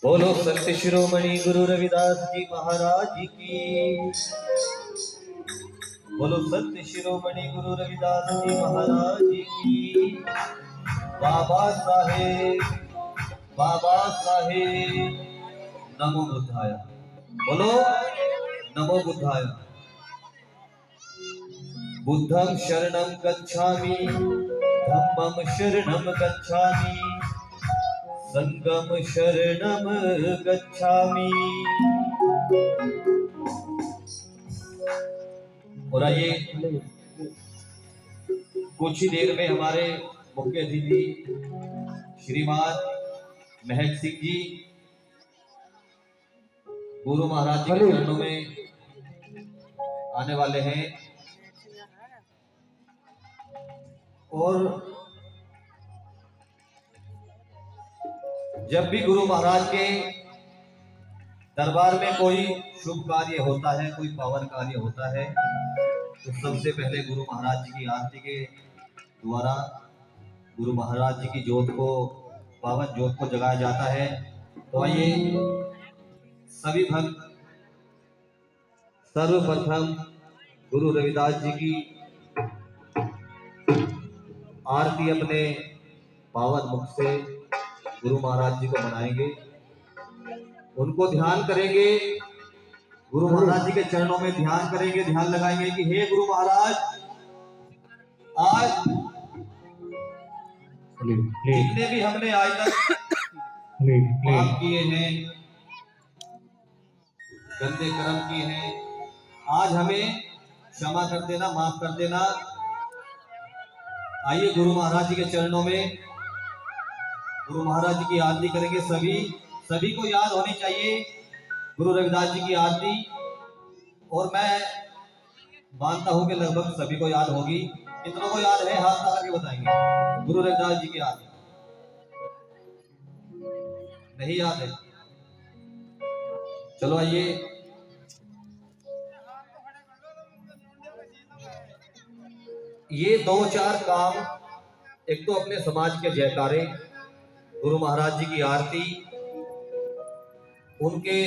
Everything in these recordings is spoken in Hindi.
बोलो संत शिरोमणि गुरु रविदास जी महाराज की। बोलो संत शिरोमणि गुरु रविदास जी महाराज की। बाबा साहेब नमो बुद्धाय। बोलो नमो बुद्धाय। बुद्धं शरणं गच्छामि, धम्मं शरणं गच्छामि, संगम शरणम गच्छामि। और आइए कुछ ही देर में हमारे मुख्य अतिथि श्रीमान महक सिंह जी गुरु महाराज जी के चरणों में आने वाले हैं। और जब भी गुरु महाराज के दरबार में कोई शुभ कार्य होता है, कोई पावन कार्य होता है, तो सबसे पहले गुरु महाराज जी की आरती के द्वारा गुरु महाराज जी की ज्योत को, पावन ज्योत को जगाया जाता है। तो आइए सभी भक्त सर्वप्रथम गुरु रविदास जी की आरती अपने पावन मुख से गुरु महाराज जी को मनाएंगे, उनको ध्यान करेंगे, गुरु महाराज जी के चरणों में ध्यान करेंगे, ध्यान लगाएंगे कि हे गुरु महाराज, आज जितने भी हमने आज तक पाप किए हैं, गंदे कर्म किए हैं, आज हमें क्षमा कर देना, माफ कर देना। आइए गुरु महाराज जी के चरणों में गुरु महाराज जी की आरती करेंगे। सभी को याद होनी चाहिए गुरु रविदास जी की आरती, और मैं मानता हूं कि लगभग सभी को याद होगी। कितनों को याद है हाथ लगा के बताएंगे गुरु रविदास जी की आरती? नहीं याद है? चलो आइए, ये 2-4 काम, एक तो अपने समाज के जयकारे, गुरु महाराज जी की आरती, उनके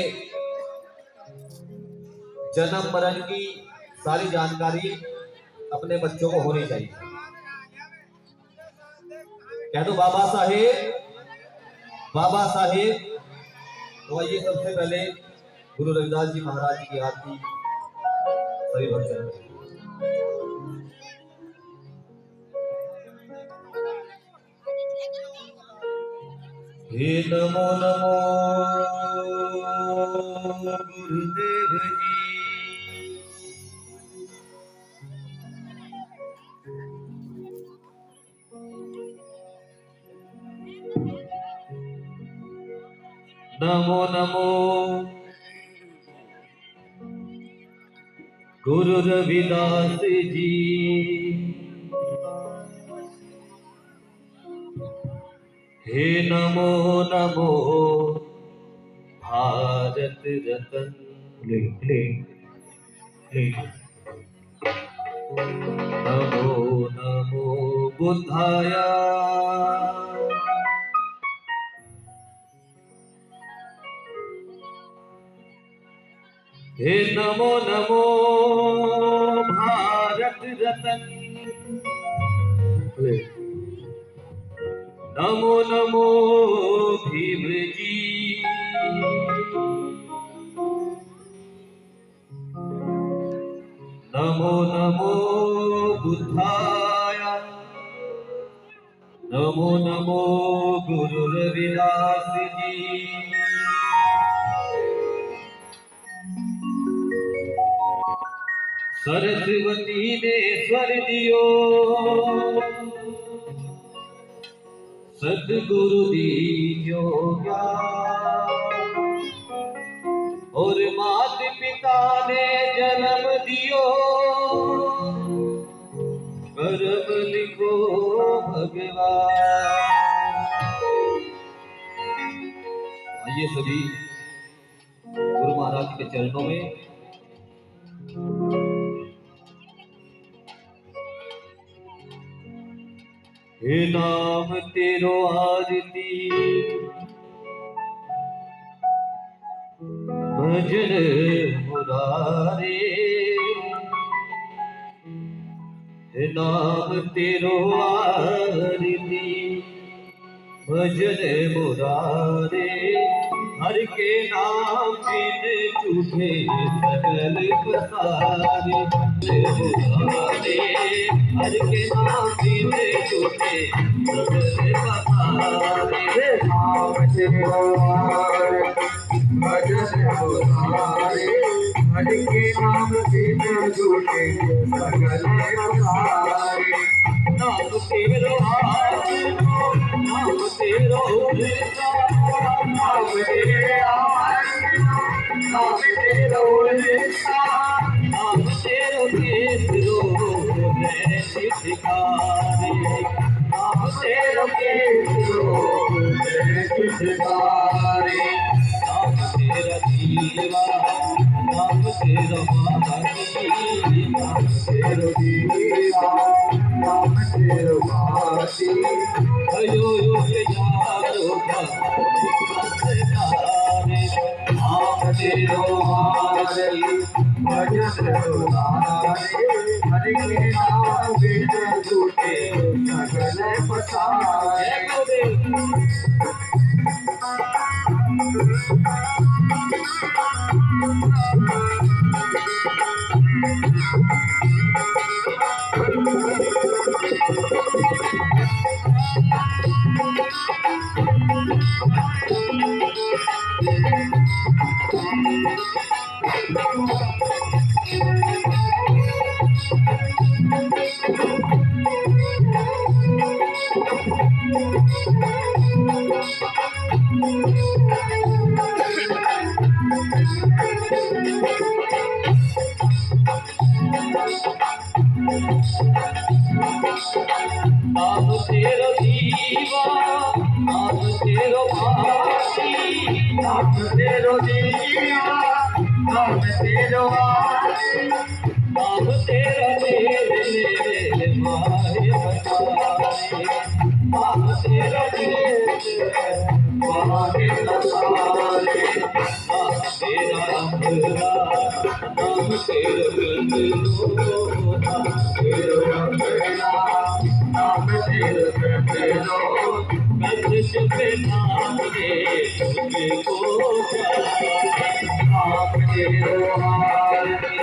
जन्म मरण की सारी जानकारी अपने बच्चों को होनी चाहिए। कह दो बाबा साहेब, बाबा साहेब। तो आइए सबसे पहले गुरु रविदास जी महाराज जी की आरती सभी भक्त। हे नमो नमो गुरुदेव जी, नमो नमो गुरु रविदास जी, हे नमो नमो भारत रतन, नमो नमो बुद्धाय, हे नमो नमो भारत रतन, नमो नमो भीम जी, नमो नमो बुद्धाय, नमो नमो गुरु रविदास जी। सरस्वती ने स्वर दियो, सतगुरु दीजो ज्ञान, और मात पिता ने जन्म दियो, कर्म लिखो भगवान। आइए सभी गुरु महाराज के चरणों में हे नाम तेरो आरती, भजन मुरारे, हे नाम तेरो आरती, भजन मुरारे, हर के नाम बिन झूठे सकल पसारे, मुरारे, हर के नाम बिन झूठे सकल पसारे, नाम तेरो भजन मुरारे, हर के नाम बिन झूठे सकल पसारे, नाम तेरो नाम तेरो नाम तेरा, नाम तेरो नाम तेरो केसरो है सिद्धिकारे, नाम तेरो केसरो है सिद्धिकारे, नाम तेरा जीवा, नाम तेरा माती, नाम तेरो जीवा, नाम तेरो माती, भयो यारो नाम तेरो हारे, भजन हरि के नाम बिन झूठे सगल पसारे। नाम तेरो दीवा, नाम तेरो भाती, नाम तेरो दीवा, नाम तेरो आती, नाम तेरा मेरे माय बताए। नाम तेरा मेरे माहे नसारे। नाम तेरा अमरा, नाम तेरा गंगो, नाम तेरो रंगना, नाम तेरो रंगनो, कस पे नाम दे तुझको नाम तेरो आरती,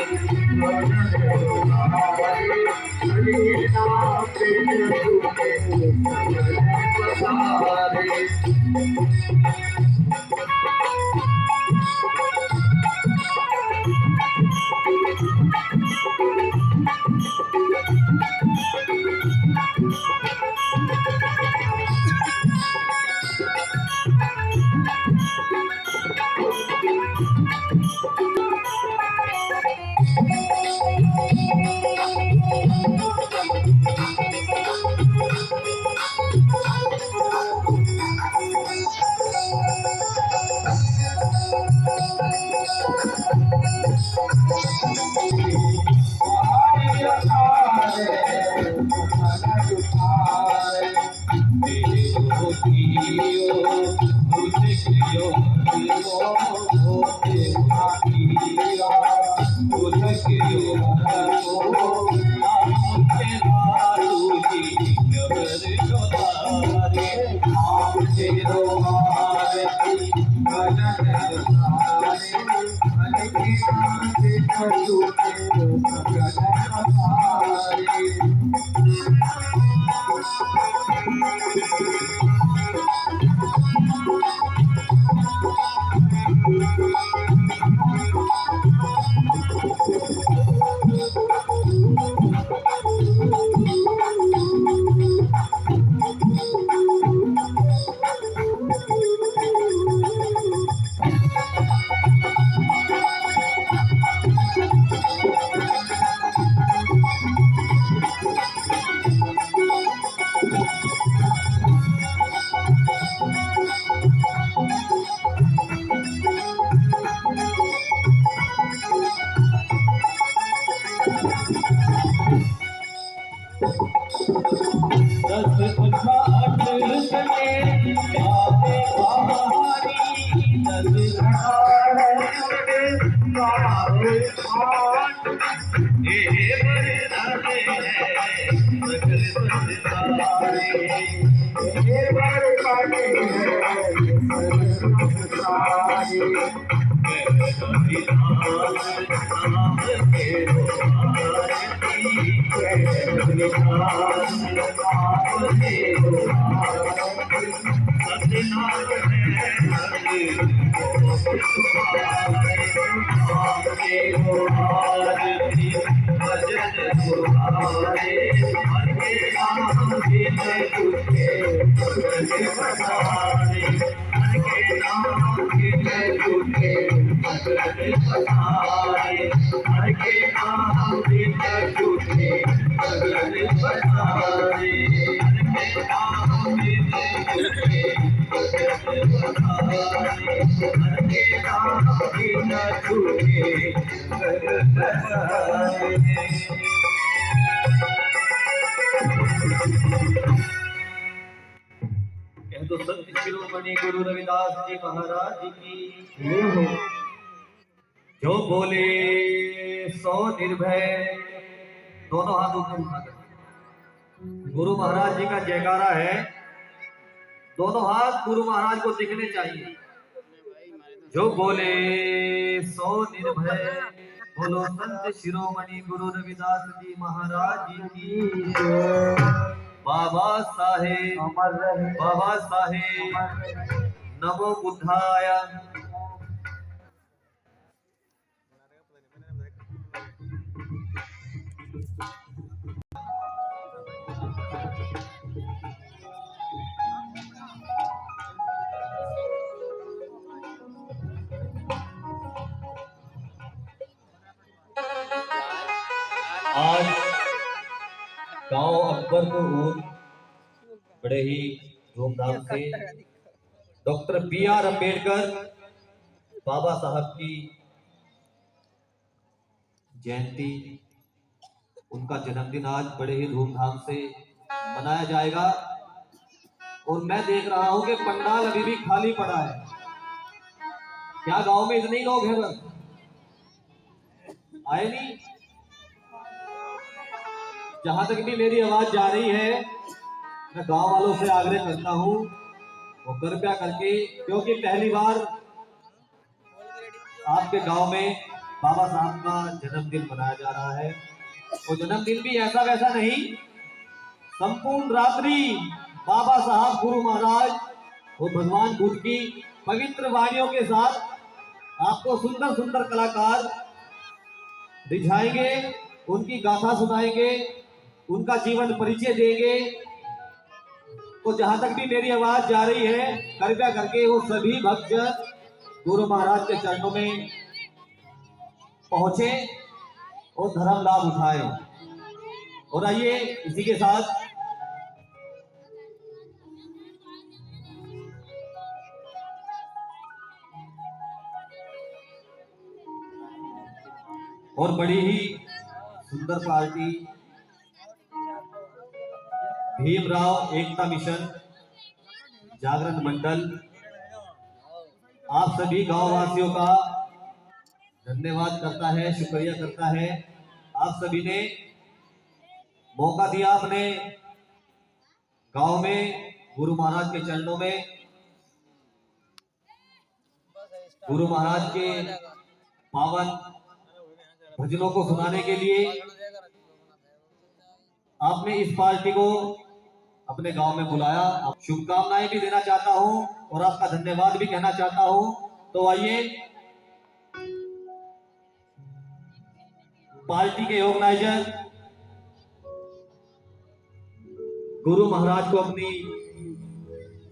भजन तेरो नारी, हरि नाम बिन झूठे सगल पसारे। कह दो सत्य शिरोमणि गुरु रविदास जी महाराज की। जो बोले सो निर्भय दोनों हाथ ऊपर उठाकर गुरु महाराज जी का जयकारा है। दोनों हाथ गुरु महाराज को दिखने चाहिए। जो बोले सो निर्भय, बोलो संत शिरोमणि गुरु रविदास जी महाराज जी की जय। बाबा साहेब, अमर रहे, बाबा साहेब, अमर रहे। नमो बुद्धाय। आज गांव अकबरपुर बड़े ही धूमधाम से डॉक्टर बी.आर. अम्बेडकर बाबा साहब की जयंती, उनका जन्मदिन आज बड़े ही धूमधाम से मनाया जाएगा। और मैं देख रहा हूं कि पंडाल अभी भी खाली पड़ा है। क्या गांव में इतने ही लोग हैं? बस आए नहीं। जहां तक भी मेरी आवाज जा रही है, मैं गांव वालों से आग्रह करता हूं वो कृपया करके, क्योंकि पहली बार आपके गांव में बाबा साहब का जन्मदिन मनाया जा रहा है। वो जन्मदिन भी ऐसा वैसा नहीं, संपूर्ण रात्रि बाबा साहब गुरु महाराज वो भगवान बुद्ध की पवित्र वाणियों के साथ आपको सुंदर सुंदर कलाकार रिझाएंगे, उनकी गाथा सुनाएंगे, उनका जीवन परिचय देंगे। तो जहां तक भी मेरी आवाज जा रही है, कृपया करके वो सभी भक्तजन गुरु महाराज के चरणों में पहुंचे और धर्म लाभ उठाए। और आइए इसी के साथ और बड़ी ही सुंदर पार्टी भीमराव एकता मिशन जागरण मंडल आप सभी गांव वासियों का धन्यवाद करता है, शुक्रिया करता है। आप सभी ने मौका दिया अपने गांव में गुरु महाराज के चरणों में गुरु महाराज के पावन भजनों को सुनाने के लिए। आपने इस पार्टी को अपने गांव में बुलाया। आप शुभकामनाएं भी देना चाहता हूं और आपका धन्यवाद भी कहना चाहता हूं। तो आइए पार्टी के ऑर्गेनाइजर गुरु महाराज को अपनी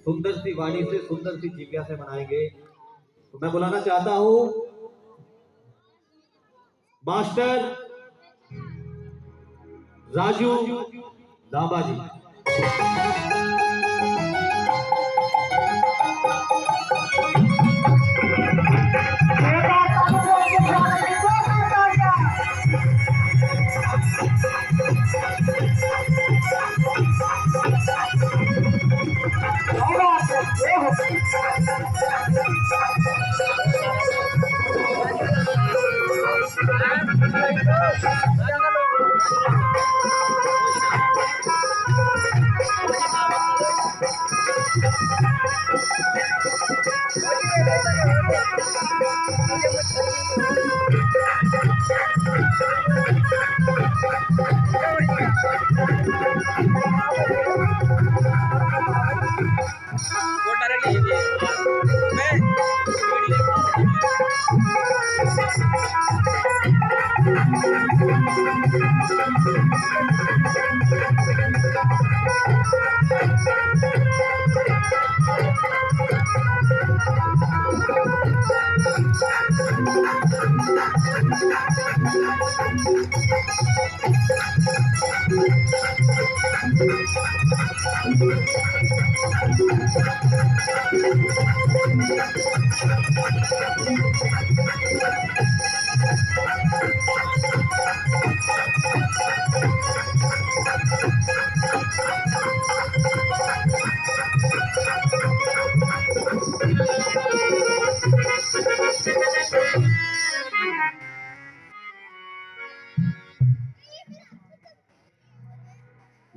सुंदर सी वाणी से, सुंदर सी जीविका से मनाएंगे। तो मैं बुलाना चाहता हूं मास्टर राजू लांबा जी।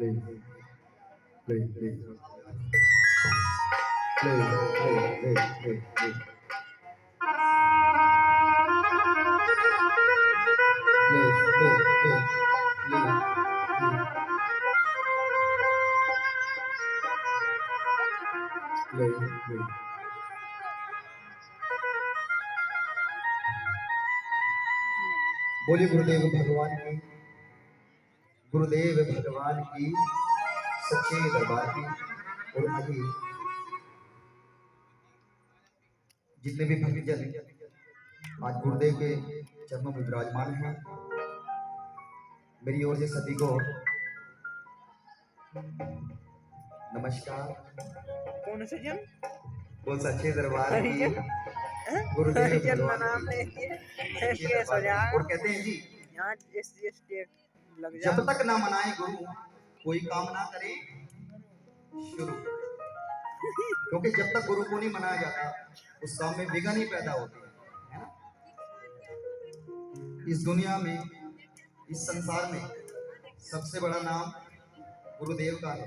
Play, play, play, play. Play. बोलिए गुरुदेव भगवान की, गुरुदेव भगवान की सच्चे दरबार की। और आगे जितने भी भक्तजन आज गुरुदेव के चरणों में विराजमान हैं, मेरी ओर से सभी को नमस्कार। कौन से जन वो सच्चे दरबार की गुरुदेव जन भगवान नाम की लेके सच्चे केस हो दरबार की। जाएगा और कहते हैं जी, यहाँ SGST लग जब जाए। तक ना मनाए गुरु कोई काम ना करे शुरू, क्योंकि जब तक गुरु को नहीं मनाया जाता उस काम में विघ्न ही पैदा होती है ना। इस दुनिया में, इस संसार में सबसे बड़ा नाम गुरुदेव का है।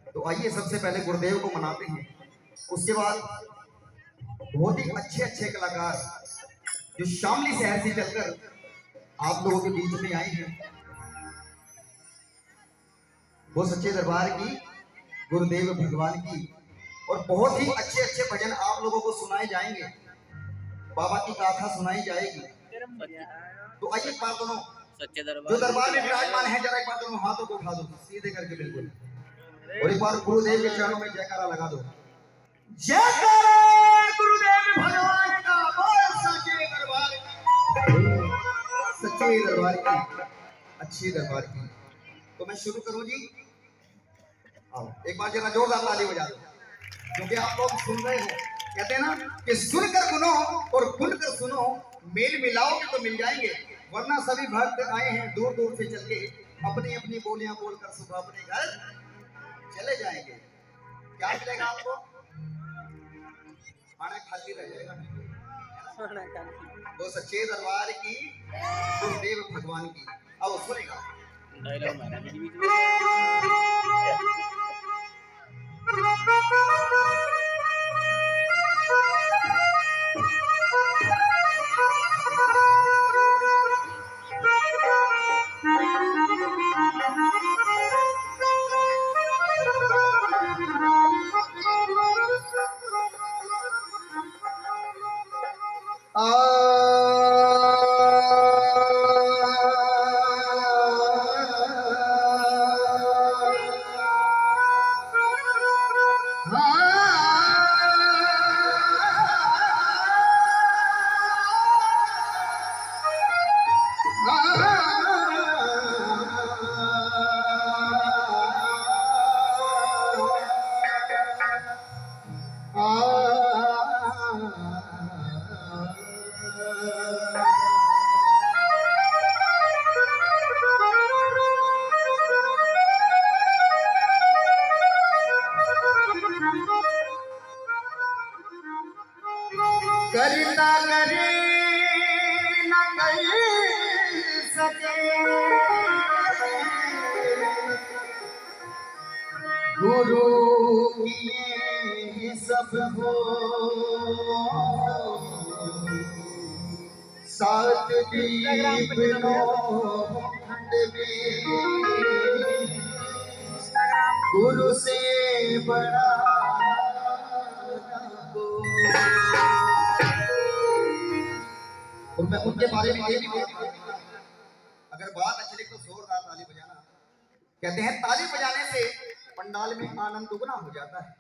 तो आइए सबसे पहले गुरुदेव को मनाते हैं, उसके बाद बहुत ही अच्छे अच्छे कलाकार जो शामली शहर से चलकर आप लोगों के बीच में आए हैं, वो सच्चे दरबार की, गुरुदेव भगवान की। और बहुत ही अच्छे अच्छे भजन आप लोगों को सुनाए जाएंगे, बाबा की गाथा सुनाई जाएगी। तो आइए एक बार दोनों सच्चे जो दरबार में विराजमान है, जरा एक बार दोनों हाथों को उठा दो सीधे करके बिल्कुल, और एक बार गुरुदेव के चरणों में जयकारा लगा दो। जयकारा गुरुदेव भगवान का, बोल सच्चे दरबार की, सच्चे दरबार की, अच्छे दरबार की। तो मैं शुरू करूं जी? आओ एक बार जरा जोरदार ताली बजा दो, क्योंकि आप लोग सुन रहे हो। कहते हैं ना कि सुनकर सुनो और खुलकर सुनो, मेल मिलाओगे तो मिल जाएंगे, वरना सभी भक्त आए हैं दूर दूर से चल के, अपनी अपनी बोलियां बोलकर सुबह अपने घर चले जाएंगे। क्या मिलेगा आपको? खाना खाली रह जाएगा। वो सच्चे दरबार की, गुरुदेव भगवान की। अब सुनेगा डायलॉग मारा बीच बीच में। करता करे न कर सके, गुरु किए सब हो, सात दीप नो खंड में, गुरु से बड़ा और मैं उनके बारे में ये भी बात करूंगा। अगर बात अच्छी लगे तो जोरदार ताली बजाना। कहते हैं ताली बजाने से पंडाल में आनंद दुगना हो जाता है।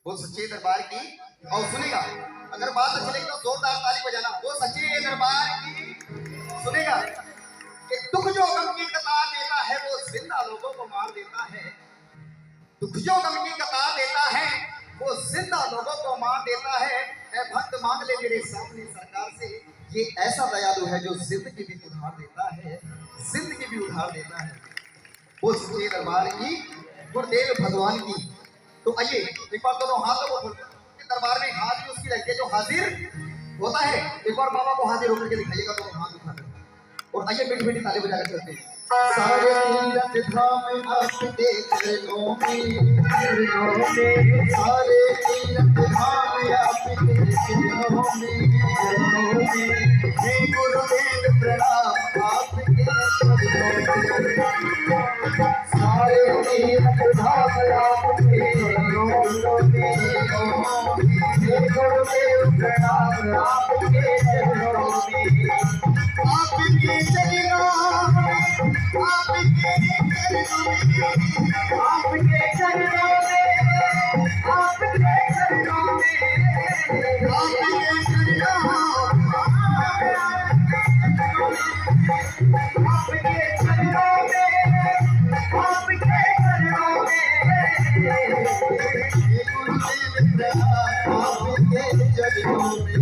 वो सच्चे दरबार की, और सुनेगा अगर बात अच्छी लगी तो जोरदार ताली बजाना। वो सच्चे दरबार की, सुनेगा कि दुख जो गम की कतार देता है वो जिंदा लोगों को मार देता है। दुख जो गम की कतार देता है वो जिंदा लोगों को मार देता है। ऐ भक्त मांग ले मेरे सामने सरकार से, ये ऐसा दयालु है जो जिंदगी भी उधार देता है, जिंदगी भी उधार देता है। वो सच्चे दरबार की, गुरुदेव भगवान की। तो आइए एक बार दोनों हाथों को खोलकर दरबार में हाजिर उसकी लगती है जो हाजिर होता है। एक बार बाबा को हाजिर होकर के दिखाइएगा, दोनों हाथ उठाकर, और आइए मीठी मीठी ताली बजाकर चलते हैं। सारे तीरथ धाम आपके चरणों में, सारे तीरथ धाम आपके चरणों में। हे गुरुदेव प्रणाम आपके चरणों में, सारे तीरथ धाम आपके चरणों में। हे गुरुदेव प्रणाम आपके चरणों में, आपके चरणों में, आपके चरणों में, आपके चरणों में, आपके चरणों में, आपके चरणों में, आपके चरणों में, गुरुदेव प्रणाम आपके चरणों में।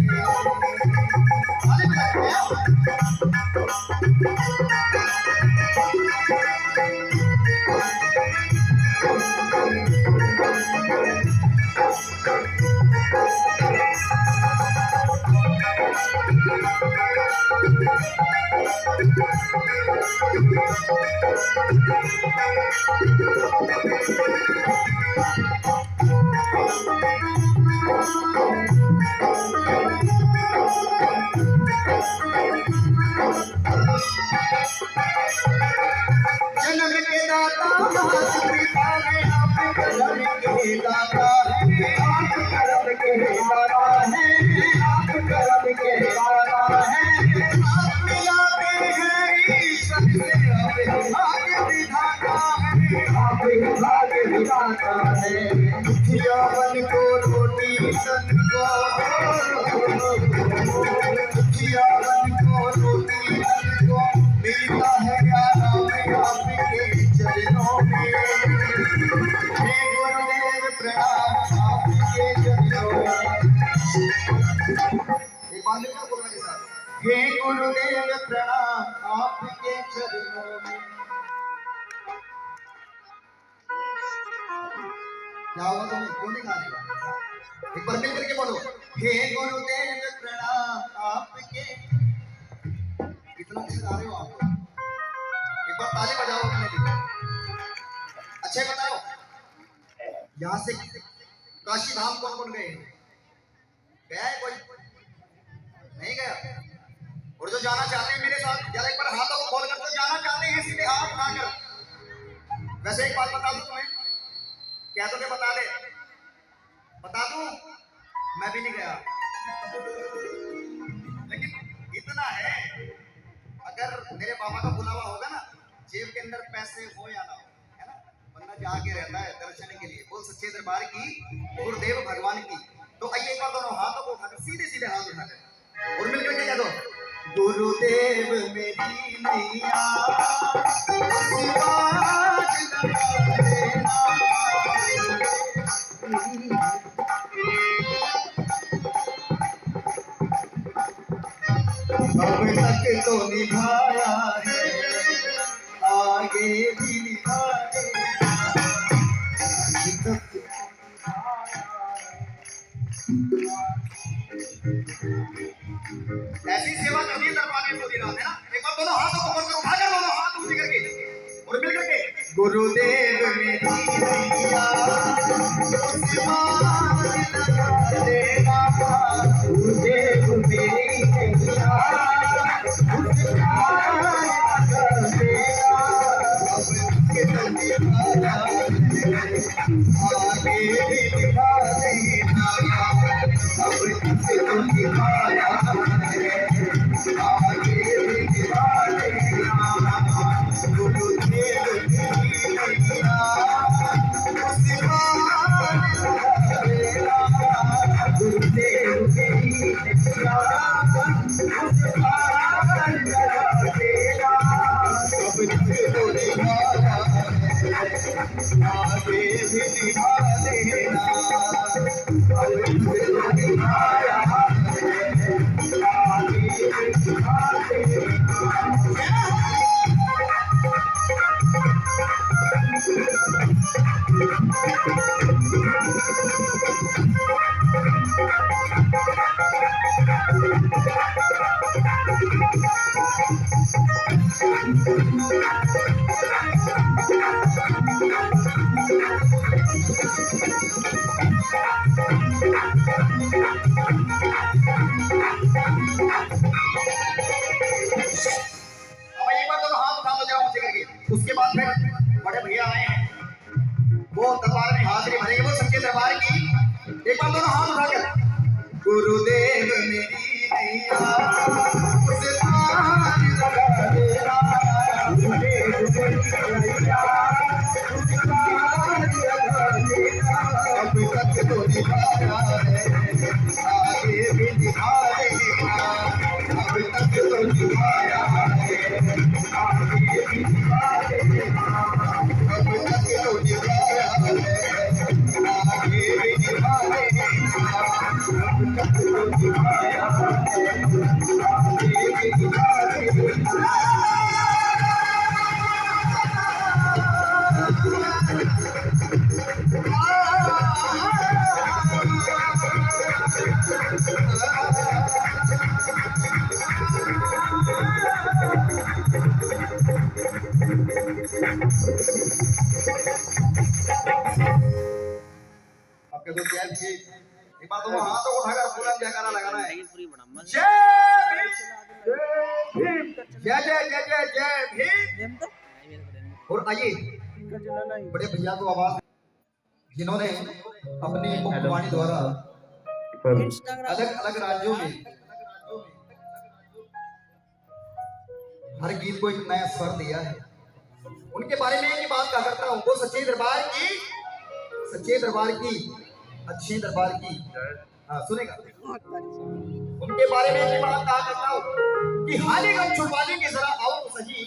जन्म के दाता पिता में आप कर्म के दाता है, आप कर्म के दाता है, आप कर्म के दाता है। आप मिलाते हैं ईश्वर से, आप भाग्य विधाता है, आप भाग्य विधाता है। दुखियावन को रोटी तन को, दुखियावन को रोटी तन को मिलता है आपके चरणों में। हे गुरुदेव प्रणाम आपके चरणों में। एक बार मिलकर बोलना के साथ, हे गुरुदेव प्रणाम आपके चरणों में। क्या हुआ तुम्हें, क्यों नहीं गा रहे? एक बार मिलकर के बोलो, हे गुरुदेव प्रणाम आपके। कितना अच्छा गा रहे हो आप, एक बार ताली बजाओ अपने लिए। अच्छे बताओ, यहाँ से काशी धाम कौन कौन गए? गया है कोई? नहीं गया? और जो जाना चाहते हैं मेरे साथ, जरा एक बार हाथों को खोल कर, तो जाना चाहते हैं सीधे हाथ उठाकर। वैसे एक बात बता दूं तुम्हें, क्या तुम्हें बता दे, बता दूं, मैं भी नहीं गया, लेकिन इतना है, अगर मेरे पापा का बुलावा होगा ना, जेब के अंदर पैसे हो या ना हो, है ना, बंदा जाके रहता है दर्शन के लिए। बोल सच्चे दरबार की, गुरुदेव भगवान की। तो आइए एक बार दोनों हाथों को उठाकर, सीधे सीधे हाथ उठाकर और मिलकर के कह दो, गुरुदेव मेरी नैया सिवाज लगा देना। अब तक तो निभाया है, आगे भी निभाए। ऐसी सेवा करनी है दरबार में पूरी रात, है ना। एक बार दोनों हाथों को ऊपर उठाकर, दोनों हाथ ऊपर करके और मिल करके, गुरुदेव मेरी नैया सिवाज लगा देना। गुरुदेव मेरी नैया उसके बाद फिर बड़े भैया आए हैं, वो दरबार में हाजिरी भरेंगे, वो सच्चे दरबार की। एक बार दोनों हाथ उठाकर, गुरुदेव मेरी नैया उस पार लगा देना, गुरुदेव मेरी नैया उस पार लगा देना। अब तक तो निभाया है, आगे भी निभा देना, अब तक तो निभाया है, आगे भी निभा देना, अब तक तो निभाया है, आगे भी निभा देना, अब तक तो निभाया है, आगे भी निभा देना। आपके दोस्त जय जी, एक बार दोनों हाथों को उठाकर पूरा जयकारा लगाना है। पूरी ब्राह्मण जय भीम, जय जय जय जय जय भीम। और आइए बड़े भैया को आवाज, जिन्होंने अपनी मुखवाणी द्वारा अलग अलग राज्यों में हर गीत को एक नया स्वर दिया है, उनके बारे में एक ही बात कहा करता हूँ, वो सच्चे दरबार की, सच्चे दरबार की, अच्छे दरबार की। हाँ सुनेगा, उनके बारे में एक ही बात कहा करता हूँ कि हाले गम छुपा लेंगे जरा आओ तो सही,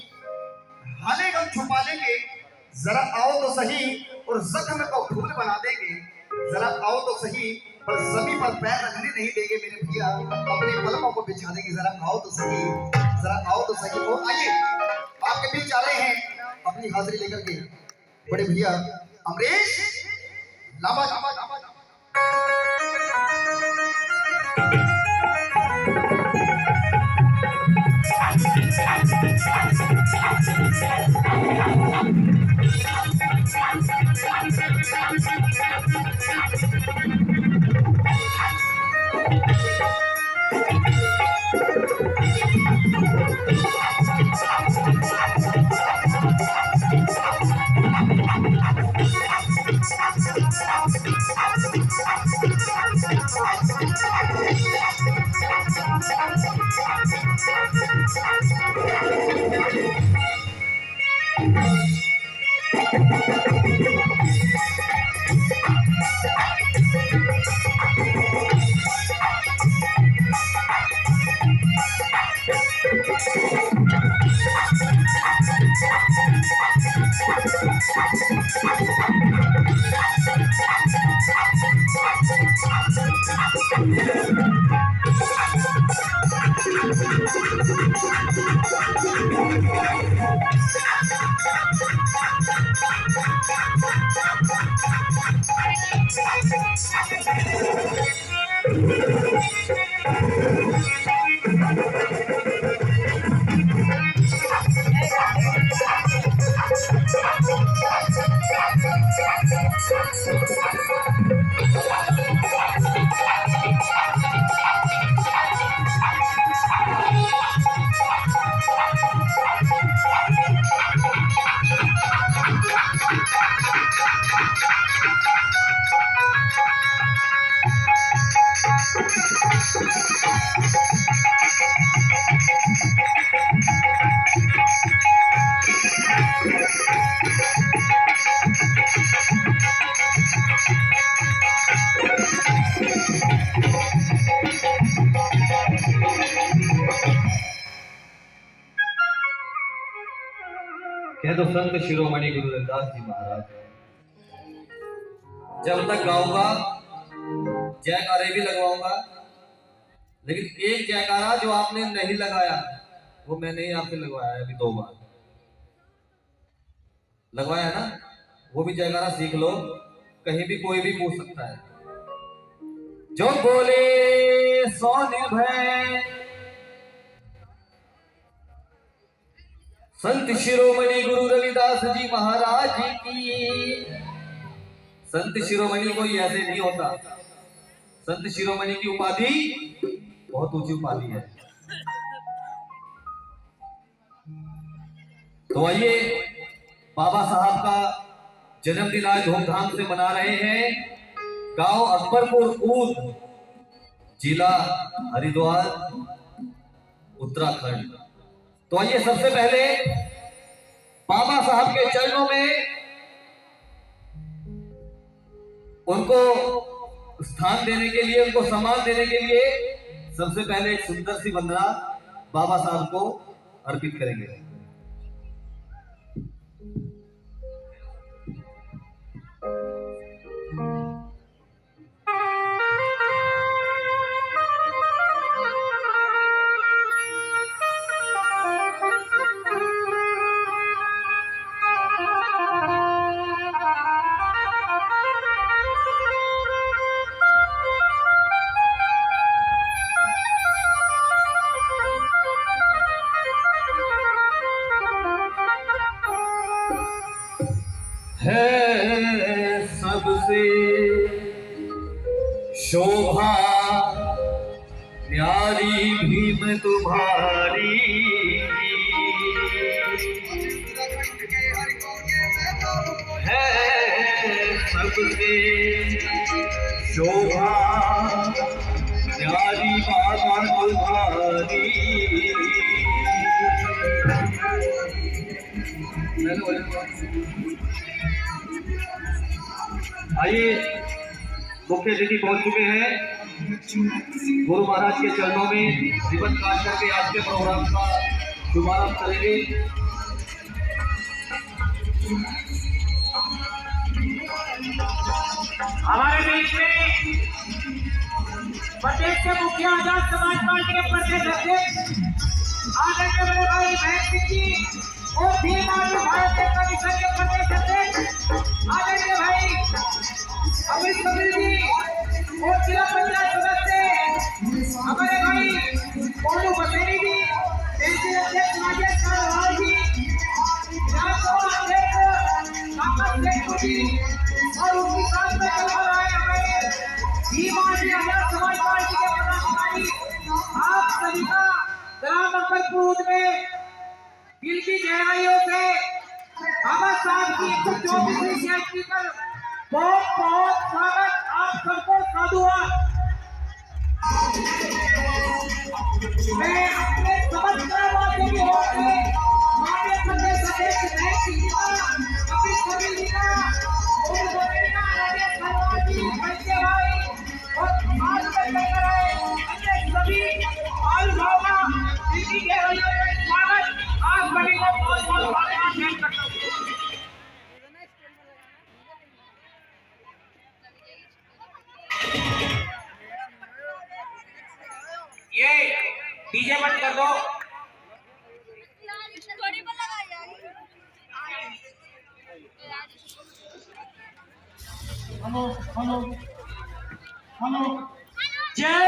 हाले गम छुपा लेंगे जरा आओ तो सही, और जख्म को फूल बना देंगे जरा आओ तो सही, पर जमीन पर पैर रखने नहीं देंगे मेरे भैया, अपने पलकों को बिछा देंगे जरा आओ तो सही, जरा आओ तो सही। और आइए आपके बीच आ रहे हैं अपनी हाजिरी लेकर के बड़े भैया अमरीश लामा लामा लामा। कह दो संत शिरोमणि गुरु रविदास जी महाराज, जब तक गाऊंगा जयकारे भी लगवाऊंगा, लेकिन एक जयकारा जो आपने नहीं लगाया वो मैंने ही आपसे लगवाया है, अभी 2 बार लगवाया ना, वो भी जयकारा सीख लो, कहीं भी कोई भी पूछ सकता है। जो बोले सो निर्भय संत शिरोमणि गुरु रविदास जी महाराज की। संत शिरोमणि कोई ऐसे नहीं होता, संत शिरोमणि की उपाधि बहुत ऊंची उपाधि है। तो आइए बाबा साहब का जन्मदिन आज धूमधाम से मना रहे हैं। गांव अकबरपुर ऊद, जिला हरिद्वार, उत्तराखंड। तो आइए सबसे पहले बाबा साहब के चरणों में उनको स्थान देने के लिए, उनको सम्मान देने के लिए सबसे पहले एक सुंदर सी वंदना बाबा साहब को अर्पित करेंगे। है सबसे शोभा न्यारी भीम तुम्हारी, है सबसे शोभा न्यारी बाबा तुम्हारी। आइए, मुख्य अतिथि पहुंच चुके हैं। गुरु महाराज के चरणों में रिबन काट करके आज के प्रोग्राम का शुभारंभ करेंगे। हमारे बीच में प्रदेश के मुखिया आजाद समाज पार्टी के प्रदेश अध्यक्ष आदरणीय मेरे भाई महेश सिंह जी और भीम आर्मी भारत के कमीशन के प्रदेश अध्यक्ष आदरणीय भाई अमित कबीर जी और जिला पंचायत सदस्य हमारे भाई मोनू बसेरी जी, तहसील अध्यक्ष राजेश कारोबार जी, ग्राम अध्यक्ष काका शेख जी और उनकी साथ में चल रहा है हमारे भीम आर्मी आजाद समाज पार्टी के पदाधिकारी। आप सभी का ग्राम अकबरपुर में दिल की गहराइयों से बाबा साहब की 124वीं जयंती पर बहुत बहुत स्वागत। आप सबको साधुवाद। मैं अपने समस्त ग्रामवासियों की ओर से माननीय प्रदेश अध्यक्ष महेश सिंह जी का, कपिल कबीर जी का, और गोविंदा राजेश कारोबार जी, बच्चे भाई और आज तक लेकर आए अन्य सभी महानुभावों का दिल की गहराइयों से स्वागत। आप सभी को बहुत बहुत धन्यवाद देना करता हूँ। ये डीजे बंद कर दो। हेलो हेलो हेलो, जय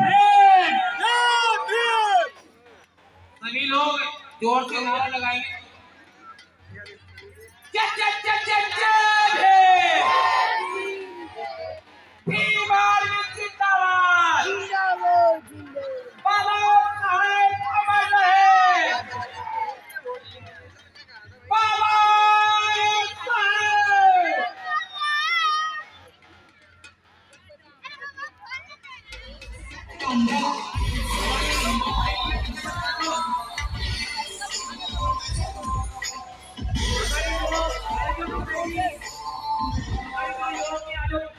भीम, जय भीम। सभी लोग जोर से नारा लगाएंगे, जय जय जय जय जय भीम। भीम आर्मी जिंदाबाद, बाबा साहेब अमर रहे, बाबा साहेब।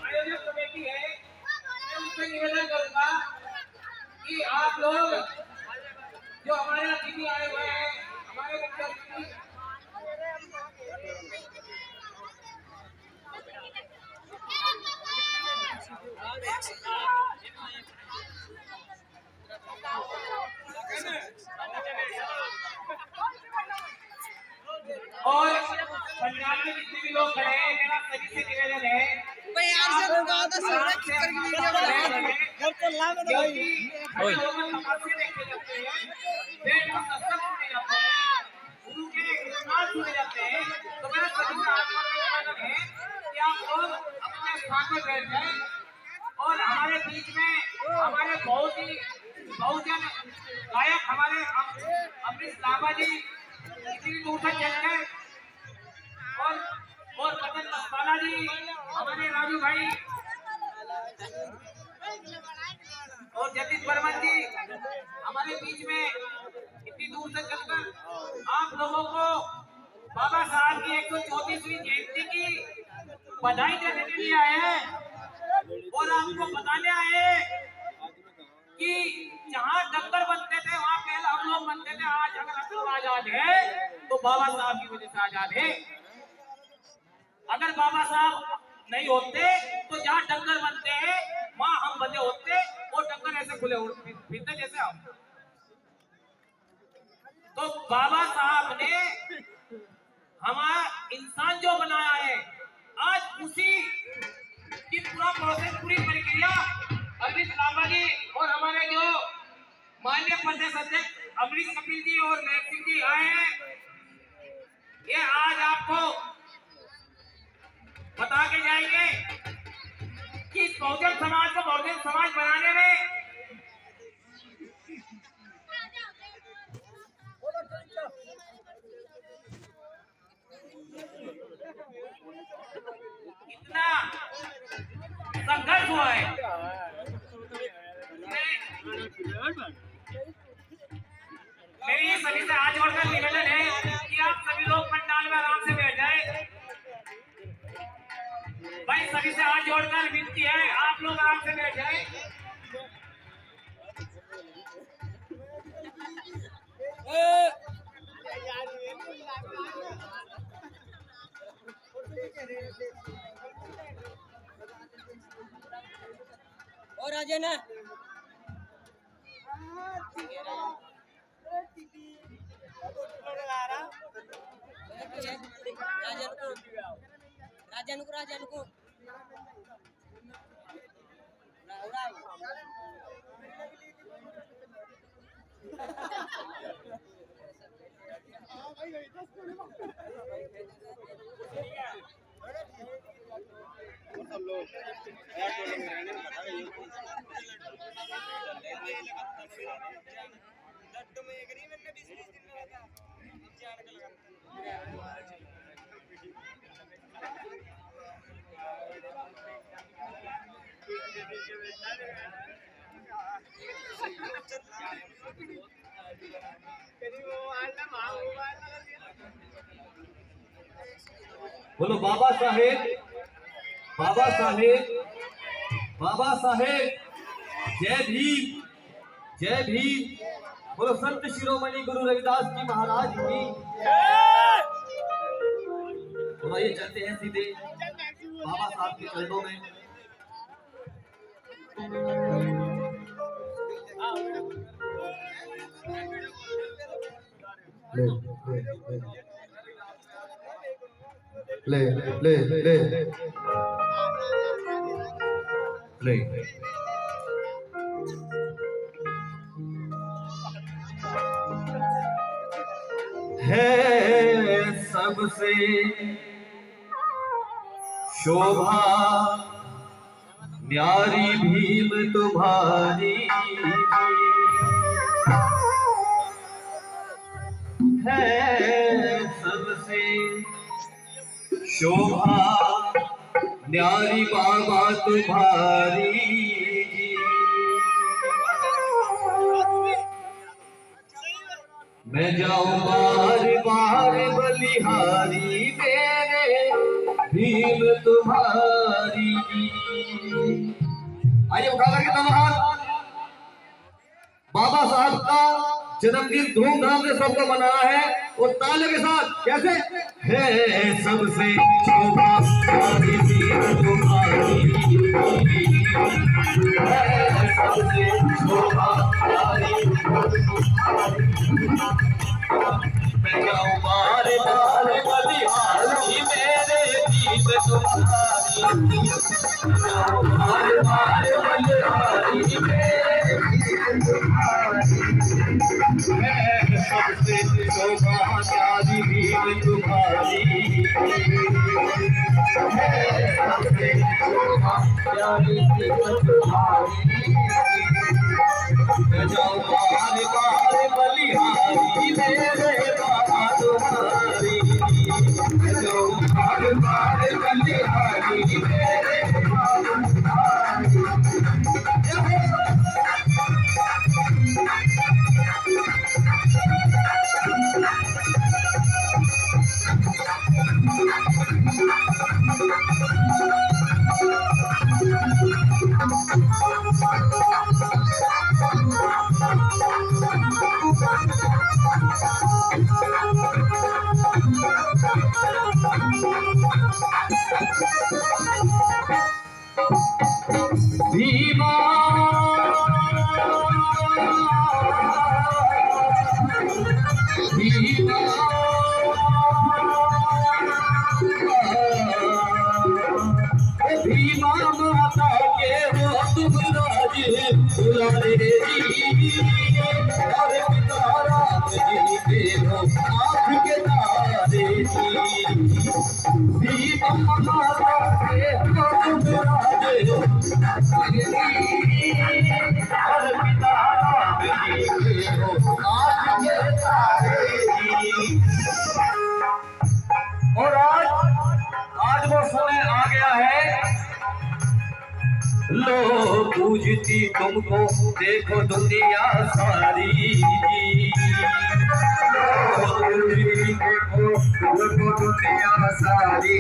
आयोजक कमेटी है, मैं उनसे निवेदन करूंगा कि आप लोग जो हमारे अतिथि आए हुए हैं, हमारे मुख्य अतिथि और पंजाब में जितने भी लोग खड़े हैं, मेरा सभी से निवेदन है तो मेरा सभी से आपको निवेदन है कि आप लोग अपने स्थान पर बैठ जाएं और हमारे बीच में हमारे बहुत ही बहुजन गायक हमारे अमरीश लांबा जी इतनी दूर से चल कर साहब की 134वीं जयंती की बधाई देने के लिए आए हैं और आपको बताने आए हैं कि जहाँ डंगर बनते थे वहाँ पहले हम लोग बनते थे। आज अगर हम लोग आजाद है तो बाबा साहब की वजह से आजाद है। अगर बाबा साहब नहीं होते तो जहाँ डंगर बनते हैं वहाँ हम बंधे होते और डंगर ऐसे खुले फिरते जैसे हम। तो बाबा साहब ने हमारा इंसान जो बनाया है, आज उसी की पूरा प्रोसेस, पूरी प्रक्रिया अरविंद लांबा जी और हमारे जो माननीय प्रदेश अध्यक्ष अमरीश कपिल जी और महक सिंह जी आए हैं, ये आज आपको बता के जाएंगे कि इस बहुजन समाज को बहुजन समाज बनाने में कितना संघर्ष हुआ है। मेरी सभी से हाथ जोड़कर निवेदन है कि आप सभी लोग पंडाल में आराम से बैठ जाए। भाई सभी से हाथ जोड़कर विनती है, आप लोग आराम से बैठ जाए। और राजन है राजन को बोलो बाबा साहेब, बाबा साहेब, बाबा साहेब, जय भीम, जय भीम। बोलो संत शिरोमणि गुरु रविदास जी महाराज की। तो आइए चलते हैं सीधे बाबा साहब के चरणों में। ले ले ले ले है सबसे शोभा न्यारी भीम तुम्हारी, है सबसे शोभा न्यारी बाबा तुम्हारी। मैं जाऊं बार बार बलिहारी, मेरे भीम तुम्हारी। आइए उठा करके धन्यवाद। बाबा साहब का जन्मदिन धूमधाम से सबको मनाना है और ताले के साथ। कैसे है सबसे शोभा न्यारी भीम तुम्हारी, है सबसे शोभा न्यारी मैं जाऊं बार बार बलिहारी, मेरे भीम तुम्हारी। बार बार बलिहारी, मेरे भीम तुम्हारी। मैं सबसे शोभा न्यारी भीम तुम्हारी, मैं सबसे शोभा न्यारी भीम तुम्हारी। मैं जाऊं बार बार बलिहारी, मेरे बाबा तुम्हारी। मैं जाऊं बार बार बलिहारी, मेरे बाबा तुम्हारी। भीमा भीमा भीमा माता के हो तुम राज दुलारे जी और पितारा जी के हो आँख के तारे जी भीमा माता के हो तुम राज और पितारा जी के हो आँख के तारे जी। और आज वो समय आ गया है, लो पूजती तुमको देखो दुनिया सारी, लो पूजती तुमको देखो दुनिया सारी,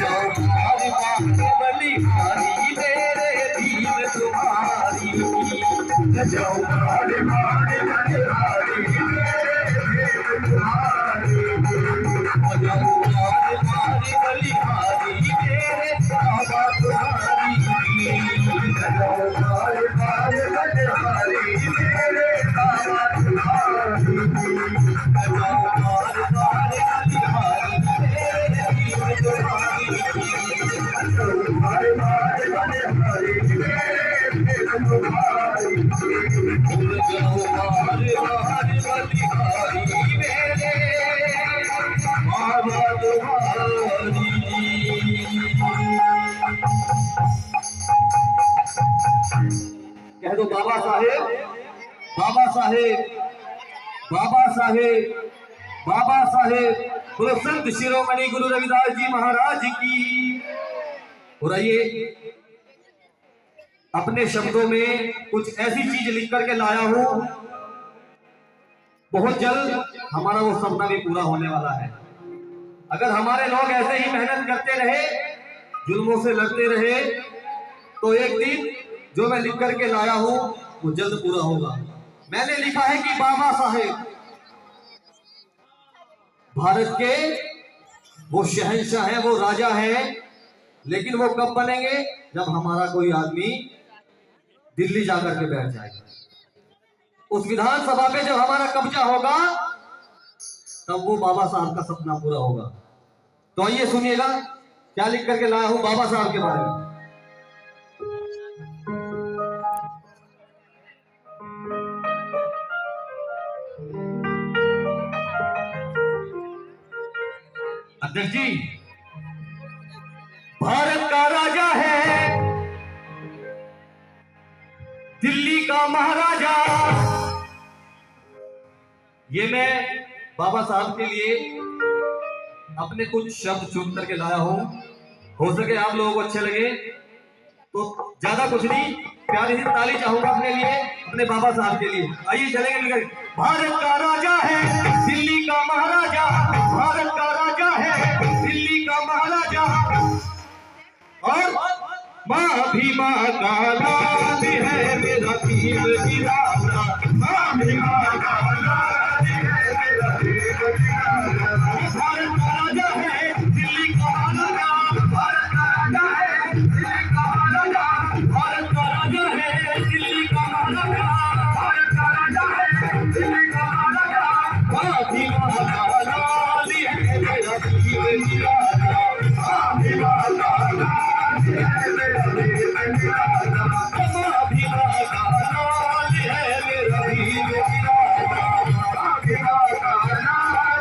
जाओ मारे मारे बलिहारी मेरे भीम तुम्हारी, जाओ मारे मारे बलिहारी मेरे भीम तुम्हारी, जाओ मारे मारे बलिहारी मेरे बाबा तुम्हारी, जाओ मारे मारे बलिहारी मेरे बाबा तुम्हारी, जाओ मारे मारे बलिहारी मेरे भीम तुम्हारी, जाओ मारे मारे बलिहारी मेरे भीम तुम्हारी, जाओ मारे मारे बलिहारी मेरे बाबा तुम्हारी। कह दो बाबा साहेब, बाबा साहेब, बाबा साहेब, बाबा साहेब, गुरु संत शिरोमणि गुरु रविदास जी महाराज की। और आइए अपने शब्दों में कुछ ऐसी चीज लिख करके लाया हूं, बहुत जल्द हमारा वो सपना भी पूरा होने वाला है। अगर हमारे लोग ऐसे ही मेहनत करते रहे, जुल्मों से लड़ते रहे, तो एक दिन जो मैं लिख करके लाया हूं वो जल्द पूरा होगा। मैंने लिखा है कि बाबा साहेब भारत के वो शहंशाह हैं, वो राजा हैं, लेकिन वो कब बनेंगे? जब हमारा कोई आदमी दिल्ली जाकर के बैठ जाएगा, उस विधानसभा पे जब हमारा कब्जा होगा, तब वो बाबा साहब का सपना पूरा होगा। तो आइए सुनिएगा क्या लिख करके लाया हूं बाबा साहब के बारे में। अध्यक्ष जी, भारत का राजा है, दिल्ली का महाराजा। ये मैं बाबा साहब के लिए अपने कुछ शब्द चुन करके लाया हूं। हो सके आप लोगों को अच्छे लगे तो ज्यादा कुछ नहीं, प्यारी सी ताली चाहूंगा अपने लिए, अपने बाबा साहब के लिए। आइए चलेंगे मिलकर। भारत का राजा है, दिल्ली का महाराजा, भारत का राजा है, दिल्ली का महाराजा, और माँ भीमा का लाल है मेरा भीम गिराना, माँ भीमा का लाल है मेरा भीम गिराना। भारत का राजा है, दिल्ली का महाराजा, भारत का राजा है, दिल्ली का महाराजा, भारत का राजा है, दिल्ली का महाराजा, भारत का राजा है, दिल्ली का महाराजा। माँ भीमा का लाल है मेरा भीम गिराना, माँ भीमा का लाल है मेरा भीम गिराना, माँ भीमा का लाल है मेरा भीम गिराना, माँ भीमा का लाल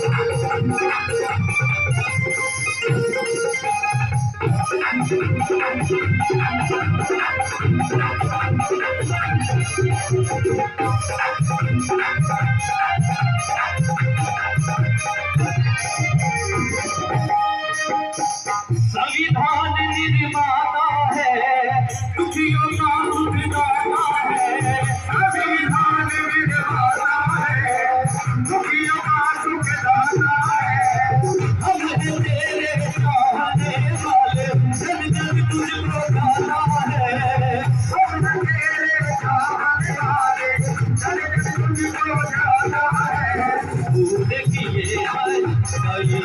है मेरा भीम गिराना। इस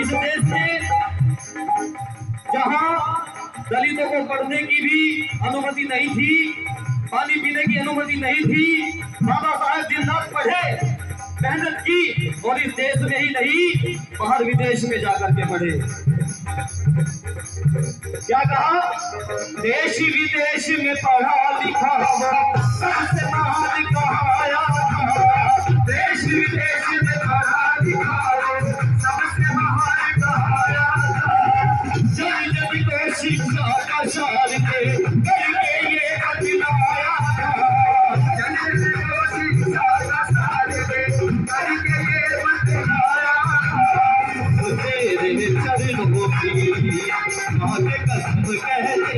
देश में जहां दलितों को पढ़ने की भी अनुमति नहीं थी, पानी पीने की अनुमति नहीं थी, बाबा साहेब दिन रात पढ़े, मेहनत की और इस देश में ही नहीं बाहर विदेश में जाकर के पढ़े। क्या कहा? देश विदेश में पढ़ा लिखा सबसे महान कहाया था। देश विदेश में पढ़ा लिखा सबसे महान कहाया था। जन जन को शिक्षा का सार के करके ये बतलाया था। जन जन को शिक्षा का सार के करके ये बतलाया था। तेरे चरणों की आगे कसम कहते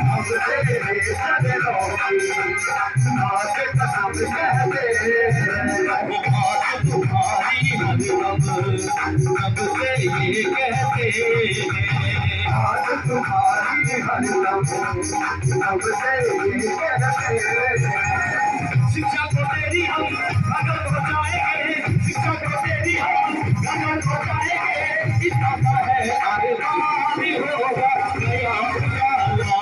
अब तेरे चरणों की आगे कसम कहते बात तुम्हारी हरदम अब से ये कहते बात तुम्हारी हरदम अब से ये कहते। शिक्षा को तेरी हम अगर पहुँचाएंगे, शिक्षा को तेरी हम अगर पहुँचाएंगे, इतना है आगे भी होगा नया उजाला।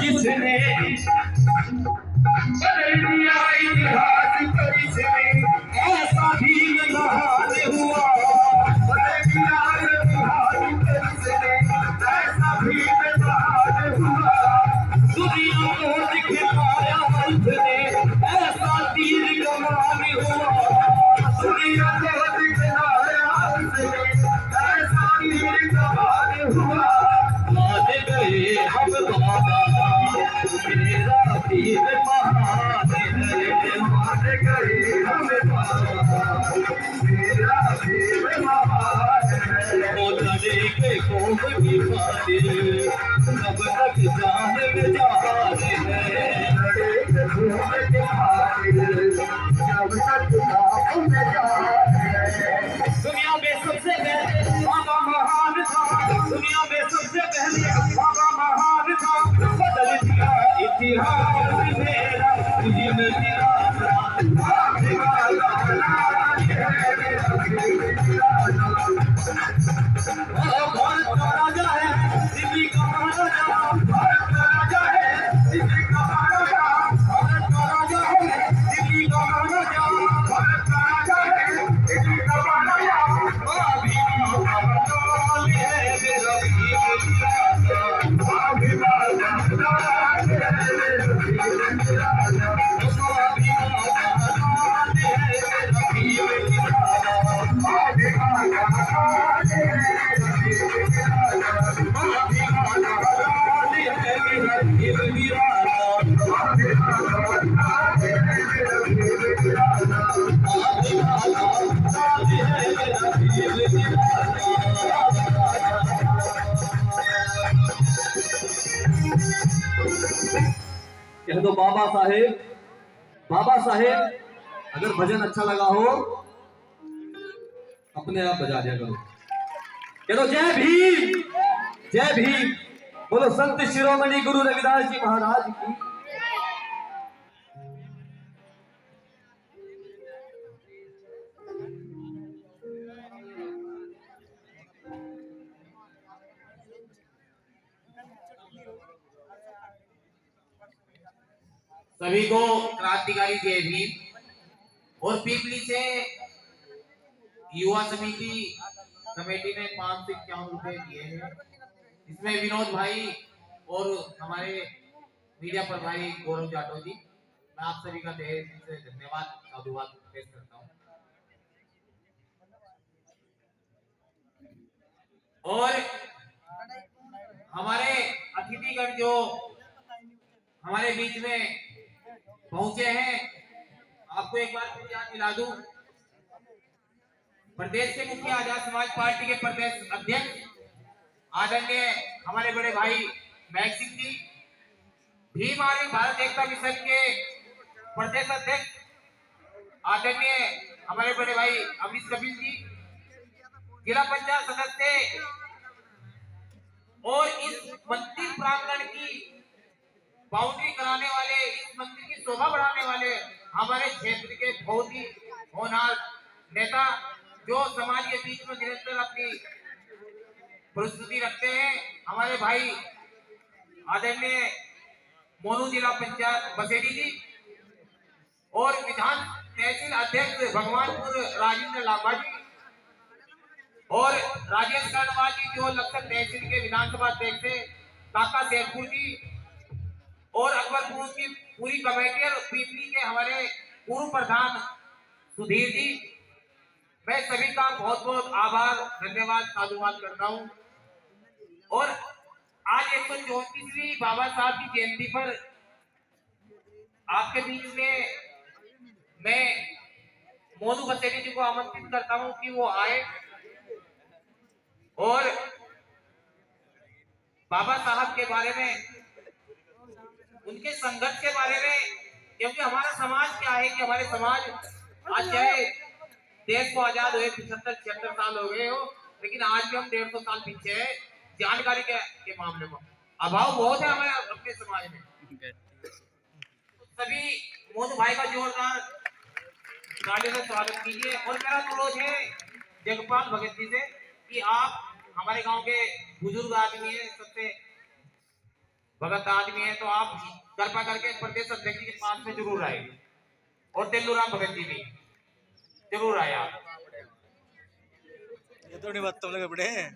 जिसने बदल दिया इतिहास परिश्रम ऐसा भी महान हुआ। बदल दिया इतिहास परिश्रम ऐसा भी महान हुआ। दुनिया को दिखलाया उसने ऐसा तीर कमान हुआ। दुनिया को दिखलाया उसने ऐसा तीर कमान हुआ। मान गए हम बाबा मेरा तीर महान है। मान गए हम बाबा मेरा तीर महान है। वो लड़े के कौम की खातिर जब तक जान में जान है। लड़े के कौम की खातिर जब तक जान में जान है। दुनिया में सबसे पहले बाबा महान था। दुनिया में सबसे पहले बाबा महान था। बदल दिया इतिहास मेरा तुझे में मेरा भारत का राजा है दिल्ली का महाराजा। भारत का राजा है दिल्ली का महाराजा। भारत का राजा है दिल्ली का महाराजा। भारत का राजा है दिल्ली का महाराजा। अभी कह दो बाबा साहेब। बाबा साहेब, अगर भजन अच्छा लगा हो अपने आप बजा दिया करो। कह दो जय भीम, जय भीम। बोलो संत शिरोमणि गुरु रविदास जी महाराज की। सभी को क्रांतिकारी जय भीम। और पीपली से युवा समिति कमेटी ने 551 रुपए दिए हैं। इसमें विनोद भाई और हमारे मीडिया पर भाई गौरव जाटव जी, मैं आप सभी का तहे दिल से धन्यवाद साधुवाद पेश करता हूँ। और हमारे अतिथिगण जो हमारे बीच में पहुंचे हैं, आपको एक बार फिर याद दिला दूं, प्रदेश के मुखिया आजाद समाज पार्टी के प्रदेश अध्यक्ष आदरणीय हमारे बड़े भाई महक सिंह जी, भीम आर्मी भारत एकता मिशन के प्रदेश अध्यक्ष आदरणीय हमारे बड़े भाई अमरीश कपिल जी, जिला पंचायत सदस्य और इस मंदिर प्रांगण की बाउंड्री कराने वाले, इस मंदिर की शोभा बढ़ाने वाले हमारे क्षेत्र के बहुत ही होनहार नेता जो समाज के बीच में निरंतर अपनी प्रस्तुति रखते हैं, हमारे भाई आदरणीय मोनू जिला पंचायत बसेड़ी जी और विधान तहसील अध्यक्ष भगवानपुर राजेंद्र लांबा जी और राजेश कर्णवाल जी जो लखनऊ तहसील के विधानसभा अध्यक्ष है, काका शेरपुर जी और अकबरपुर की पूरी कमेटी और पीपली के हमारे पूर्व प्रधान सुधीर जी, मैं सभी का बहुत बहुत आभार धन्यवाद साधुवाद करता हूँ। और आज 134वीं बाबा साहब की जयंती पर आपके बीच में मैं मोनू बसेड़ी जी को आमंत्रित करता हूँ कि वो आए और बाबा साहब के बारे में, उनके संघर्ष के बारे में, क्योंकि हमारा समाज क्या है कि हमारे समाज आज चाहे देश को आजाद हुए 75-76 साल हो गए हो, लेकिन आज भी हम 150 साल पीछे है जानकारी के मामले में। अभाव बहुत है हमारे अपने समाज में। सभी मोनू भाई का जोरदार तालियों से स्वागत कीजिए। और मेरा अनुरोध है जगपाल भगत जी से कि आप हमारे गांव के बुजुर्ग आदमी है, सबसे भगत आदमी है, तो आप कृपा करके प्रदेश अध्यक्ष के पास में जरूर आए और तेलूराम भगत जी भी जरूर आए। आप ये तो नहीं बात तुम लोग बड़े हैं।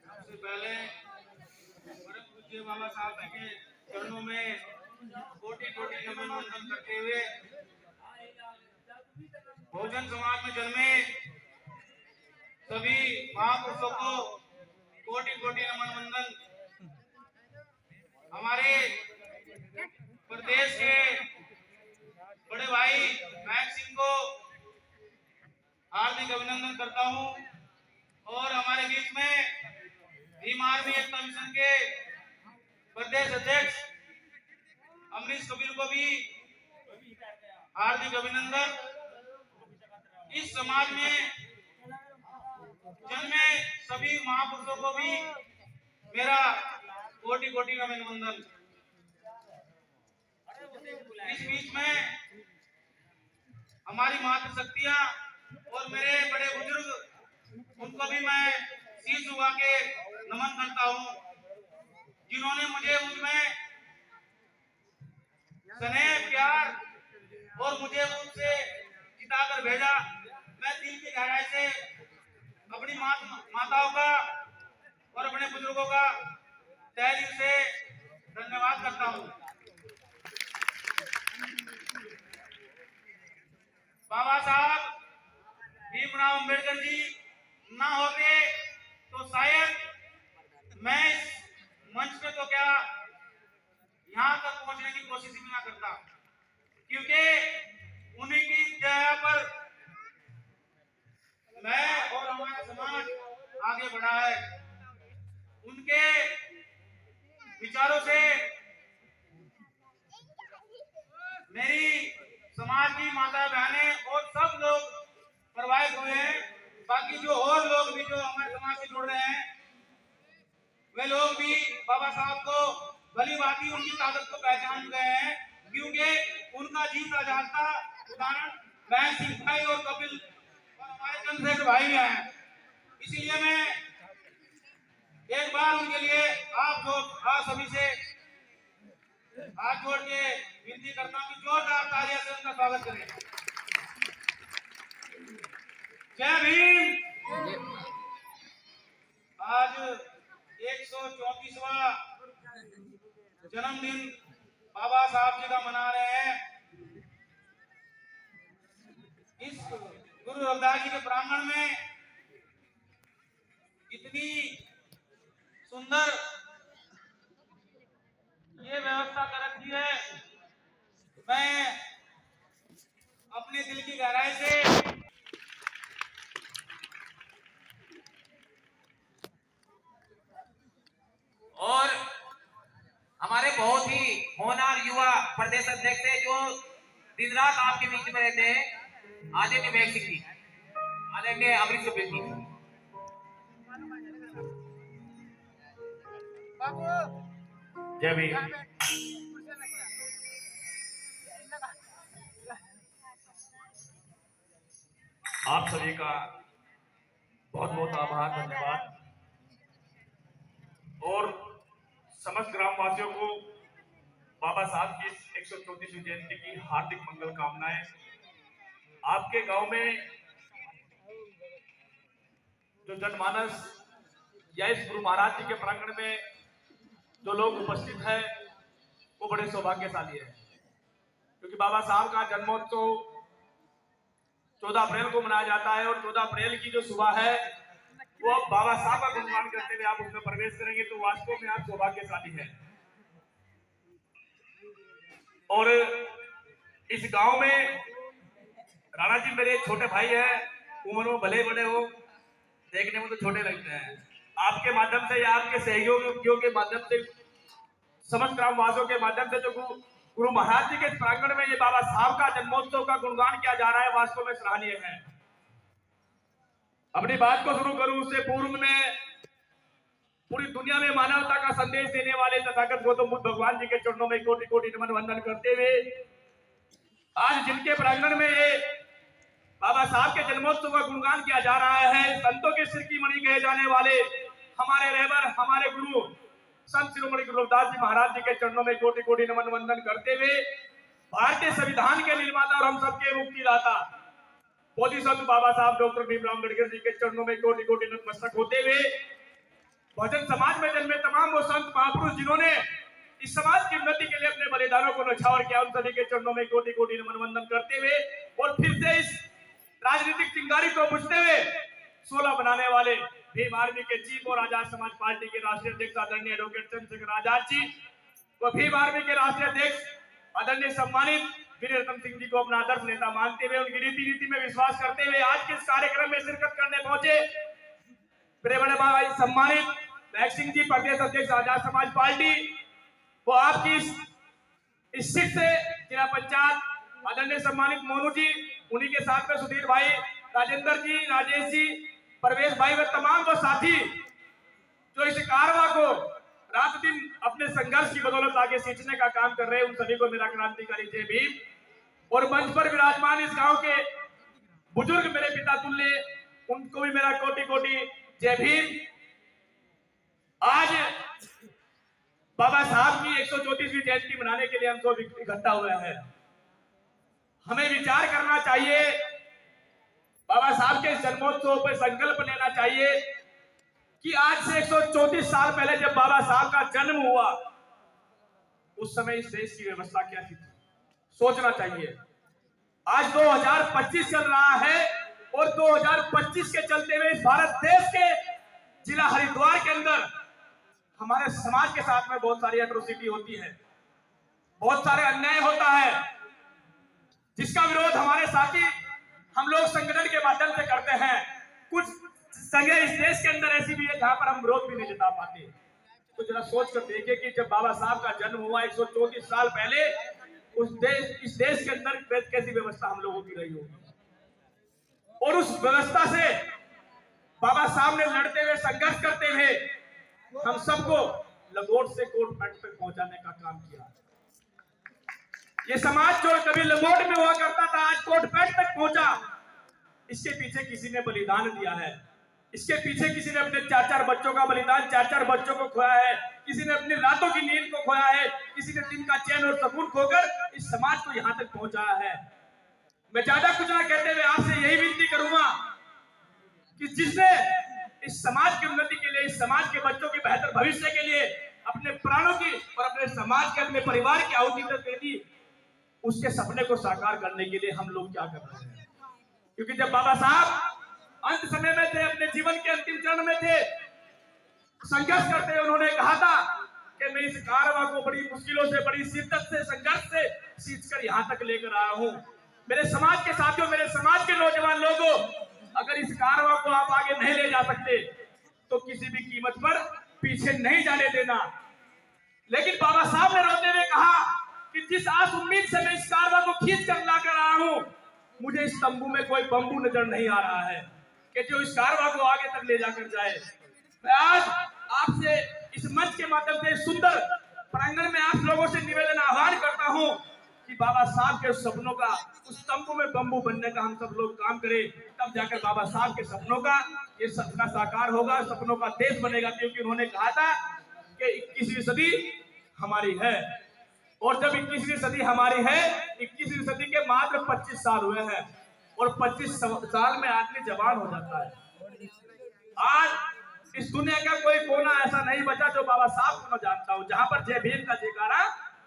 सबसे पहले परम पूज्य बाबा साहब के चरणों में कोटि कोटि नमन वंदन करते हुए बहुजन समाज में जन्मे सभी महापुरुषों को कोटि कोटि नमन वंदन। हमारे प्रदेश के बड़े भाई महक सिंह को हार्दिक अभिनंदन करता हूं और हमारे बीच में भीम आर्मी एकता मिशन के प्रदेश अध्यक्ष अमरीश कपिल को भी हार्दिक अभिनंदन। इस समाज में जन्मे सभी महापुरुषों को भी मेरा कोटि कोटि नमन वंदन। इस बीच में हमारी मातृशक्तियां और मेरे बड़े बुजुर्ग, उनको भी मैं शीश झुका के नमन करता हूं, जिन्होंने मुझे उनमें स्नेह प्यार और मुझे उनसे जिताकर भेजा। मैं दिल की गहराई से अपनी माताओं का और अपने बुजुर्गों का तहे दिल से धन्यवाद करता हूं। बाबा साहब भीमराव अम्बेडकर जी ना होते तो शायद मैं इस मंच पे तो क्या यहाँ तक पहुंचने की कोशिश भी ना करता, क्योंकि उन्हीं की दया पर मैं और हमारा समाज आगे बढ़ा है। उनके विचारों से मेरी समाज की माता बहनें और सब लोग प्रभावित हुए हैं। बाकी जो और लोग भी जो हमारे समाज से जुड़ रहे हैं वे लोग भी बाबा साहब को भली भांति उनकी ताकत को पहचान चुके हैं, क्योंकि उनका जीता जागता उदाहरण महन सिंह भाई और कपिल और हमारे चंद्रशेखर भाई में है। इसलिए मैं एक बार उनके लिए आप सभी से हाथ जोड़ के विनती करता हूं कि जोरदार तालियों से उनका स्वागत करें। जय भीम। आज 134वां जन्मदिन बाबा साहब जी का मना रहे हैं। इस गुरु रविदास जी के प्रांगण में इतनी सुंदर ये व्यवस्था कर रखी है। मैं अपने दिल की गहराई से और हमारे बहुत ही होनहार युवा प्रदेश अध्यक्ष है जो दिन रात आपके बीच में रहते हैं, आदरणीय महन सिंह जी, आदरणीय अमृत सुबेद जी। जय भीम। आप सभी का बहुत बहुत आभार, धन्यवाद। और समस्त ग्रामवासियों को बाबा साहब की 134वीं जयंती की हार्दिक मंगल कामनाएं। आपके गांव में जो जनमानस या इस गुरु महाराज जी के प्रांगण में जो लोग उपस्थित हैं वो बड़े सौभाग्यशाली है, क्योंकि बाबा साहब का जन्मोत्सव 14 अप्रैल को मनाया जाता है और 14 अप्रैल की जो सुबह है वो अब बाबा साहब का गुणगान करते हुए आप उसमें प्रवेश करेंगे तो वास्तव में आप सौभाग्यशाली हैं। और इस गांव में राणा जी मेरे छोटे भाई हैं, उम्र में भले बड़े हो, देखने में तो छोटे लगते हैं। आपके माध्यम से या आपके सहयोगियों के माध्यम से समस्त ग्रामवासियों के माध्यम से जो गुरु महाराज जी के प्रांगण में ये बाबा साहब का जन्मोत्सव का गुणगान किया जा रहा है, वास्तव में सराहनीय है। अपनी बात को शुरू करूं उससे पूर्व में पूरी दुनिया में मानवता का संदेश देने वाले तथागत गौतम बुद्ध भगवान जी के चरणों में कोटि कोटि नमन वंदन करते हुए आज जिनके प्रांगण में ये बाबा साहब के जन्मोत्सव का गुणगान किया जा रहा है, संतों के सिर की मणि कहे जाने वाले हमारे रहबर हमारे गुरु संत शिरोमणि गुरु रविदास जी महाराज जी के चरणों में कोटि कोटि नमन वंदन करते हुए भारतीय संविधान के निर्माता और हम सबके मुक्तिदाता बोधि संत बाबा साहब डॉक्टर भीमराव अम्बेडकर जी के चरणों में कोटि कोटि नतमस्तक होते हुए बहुजन समाज में जन्मे तमाम वो संत महापुरुष जिन्होंने इस समाज की उन्नति के लिए अपने बलिदानों को न्यौछावर किया, उन सभी के चरणों में कोटि कोटि नमन वंदन करते हुए और फिर से इस राजनीतिक चिंगारी को बुझते हुए 16 बनाने वाले भीम आर्मी के चीफ और आजाद समाज पार्टी के राष्ट्रीय अध्यक्ष आदरणीय एडवोकेट चंद्रशेखर आजाद जी व भीम आर्मी के राष्ट्रीय अध्यक्ष आदरणीय सम्मानित वीररत्न सिंह जी को अपना आदर्श नेता मानते हुए उनकी रीति नीति में विश्वास करते हुए आज के इस कार्यक्रम में शिरकत करने पहुंचे मेरे बड़े भाई सम्मानित महन सिंह जी प्रदेश अध्यक्ष आजाद समाज पार्टी, वो आपकी इस सीट से जिला पंचायत आदरणीय सम्मानित मोनू जी, उन्हीं के साथ में सुधीर भाई, राजेंद्र जी, राजेश जी, परवेश भाई व तमाम वो साथी जो इस कारवा को रात दिन अपने संघर्ष की बदौलत आगे सींचने का काम कर रहे हैं, उन सभी को मेरा क्रांतिकारी जय भीम। और मंच पर विराजमान इस गांव के बुजुर्ग मेरे पिता तुल्य, उनको भी मेरा कोटि कोटि जय भीम। आज बाबा साहब की 134वीं जयंती मनाने के लिए हम सब इकट्ठा हुए हैं। हमें विचार करना चाहिए, बाबा साहब के जन्मोत्सव पर संकल्प लेना चाहिए कि आज से 134 साल पहले जब बाबा साहब का जन्म हुआ उस समय इस देश की व्यवस्था क्या थी, सोचना चाहिए। आज 2025 चल रहा है और 2025 के चलते हुए इस भारत देश के जिला हरिद्वार के अंदर हमारे समाज के साथ में बहुत सारी एट्रोसिटी होती है, बहुत सारे अन्याय होता है, जिसका विरोध हमारे साथी हम लोग संगठन के माध्यम से करते हैं। कुछ संघ इस देश के अंदर ऐसी भी है जहां पर हम विरोध भी नहीं जता पाते। तो जरा सोच कर देखिए कि जब बाबा साहब का जन्म हुआ 134 साल पहले इस देश के अंदर कैसी व्यवस्था हम लोगों की रही होगी। और उस व्यवस्था से बाबा साहब ने लड़ते हुए संघर्ष करते हुए हम सबको लंगोट से कोट पैंट तक पहुंचाने का काम किया। ये समाज जो कभी लंगोट में हुआ करता था आज कोट पैंट तक पहुंचा। इसके पीछे किसी ने बलिदान दिया है, इसके पीछे किसी ने अपने 4-4 बच्चों का बलिदान 4-4 बच्चों को खोया है, किसी ने अपनी रातों की नींद को खोया है, किसी ने दिन का चैन और सुकून खोकर इस समाज को यहां तक पहुंचाया है। मैं ज्यादा कुछ ना कहते हुए आपसे यही विनती करूंगा कि जिसने इस समाज की उन्नति के लिए, इस समाज के बच्चों के बेहतर भविष्य के लिए अपने प्राणों की और अपने समाज के, अपने परिवार की आहुति दे दी, उसके सपने को साकार करने के लिए हम लोग क्या कर रहे हैं। क्योंकि जब बाबा साहब अंत समय में थे, अपने जीवन के अंतिम चरण में थे, संघर्ष करते हुए उन्होंने कहा था कि मैं इस कारवां को बड़ी मुश्किलों से, बड़ी शिद्दत से, संघर्ष से सींचकर यहां तक लेकर आया हूं। मेरे समाज के साथियों, मेरे समाज के नौजवान लोगों, अगर इस कारवां को आप आगे नहीं ले जा सकते तो किसी भी कीमत पर पीछे नहीं जाने देना। लेकिन बाबा साहब ने रोते हुए कहा कि जिस आस उम्मीद से मैं इस कारवां को खींच कर लाकर आया हूं, मुझे इस तंबू में कोई बंबू नजर नहीं आ रहा है कि जो इस कारवां को आगे तक ले जाकर जाए। मैं आज आपसे इस मंच के माध्यम से सुंदर प्रांगण में आप लोगों से निवेदन आह्वान करता हूं कि बाबा साहब के सपनों का, उस तंबू में बंबू बनने का हम सब लोग काम करें, तब जाकर बाबा साहब के सपनों का ये सपना साकार होगा, सपनों का देश बनेगा। क्योंकि उन्होंने कहा था कि 21वीं सदी हमारी है, और जब 21वीं सदी हमारी है, 21वीं सदी के मात्र 25 साल हुए हैं और 25 साल में आदमी जवान हो जाता है। आज इस दुनिया का कोई कोना ऐसा नहीं बचा जो बाबा साहब को न जानता हो, जहां पर जय भीम का जयकारा